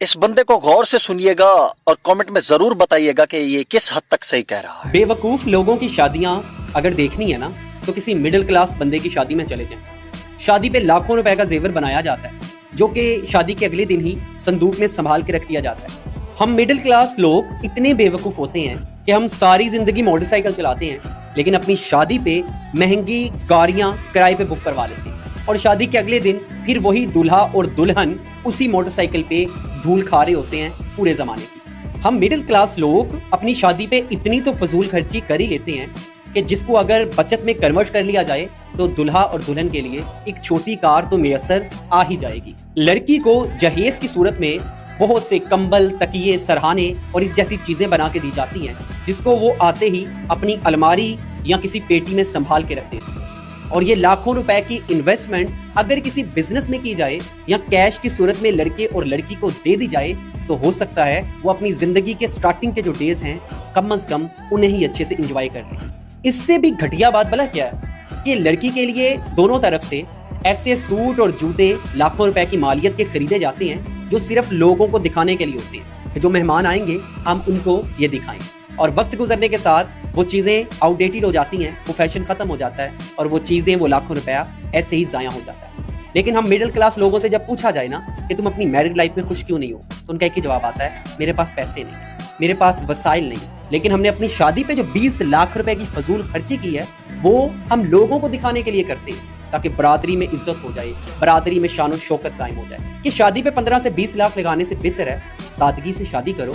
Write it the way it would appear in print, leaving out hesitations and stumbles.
इस बंदे को गौर से सुनिएगा और कमेंट में जरूर बताइएगा कि ये किस हद तक सही कह रहा है। बेवकूफ लोगों की शादियां अगर देखनी है ना तो किसी मिडिल क्लास बंदे की शादी में चले जाएं। शादी पे लाखों रुपए का जेवर बनाया जाता है जो कि शादी के अगले दिन ही संदूक में संभाल के रख दिया जाता है। हम मिडिल क्लास लोग इतने बेवकूफ होते हैं कि हम सारी जिंदगी मोटरसाइकिल चलाते हैं लेकिन अपनी शादी पे महंगी गाड़ियां किराए पे बुक करवा लेते हैं और शादी के अगले दिन फिर वही दूल्हा और दुल्हन उसी मोटरसाइकिल पे धूल खा रहे होते हैं पूरे जमाने की। हम मिडिल क्लास लोग अपनी शादी पे इतनी तो फजूल खर्ची कर ही लेते हैं कि जिसको अगर बचत में कन्वर्ट कर लिया जाए तो दुल्हा और दुल्हन के लिए एक छोटी कार तो मैसर आ ही जाएगी। लड़की को जहेज की सूरत में बहुत से कंबल, तकिए, सरहाने और इस जैसी चीजें बना के दी जाती हैं जिसको वो आते ही अपनी अलमारी या किसी पेटी में संभाल के रख देती है। और ये लाखों रुपए की इन्वेस्टमेंट अगर किसी बिजनेस में की जाए या कैश की सूरत में लड़के और लड़की को दे दी जाए तो हो सकता है वो अपनी जिंदगी के स्टार्टिंग के जो डेज हैं कम से कम उन्हें ही अच्छे से एंजॉय कर लें। इससे भी घटिया बात भला क्या है कि लड़की के लिए दोनों तरफ से ऐसे सूट और जूते लाखों रुपए की मालियत के खरीदे जाते हैं जो सिर्फ लोगों को दिखाने के लिए होते हैं कि जो मेहमान आएंगे हम उनको ये दिखाएं। और वक्त गुजरने के साथ वो चीजें आउटडेटेड हो जाती हैं, वो फैशन खत्म हो जाता है और वो चीजें, वो लाखों रुपया ऐसे ही जाया हो जाता है। लेकिन हम मिडिल क्लास लोगों से जब पूछा जाए ना कि तुम अपनी मैरिड लाइफ में खुश क्यों नहीं हो तो उनका एक ही जवाब आता है, मेरे पास पैसे नहीं, मेरे पास वसाइल नहीं। लेकिन हमने अपनी शादी पे जो 20 लाख रुपए की फजूल खर्ची की है वो हम लोगों को दिखाने के लिए करते हैं ताकि बरादरी में इज्जत हो जाए, बरादरी में शान और शौकत कायम हो जाए। कि शादी पे 15 से 20 लाख लगाने से बेहतर है सादगी से शादी करो।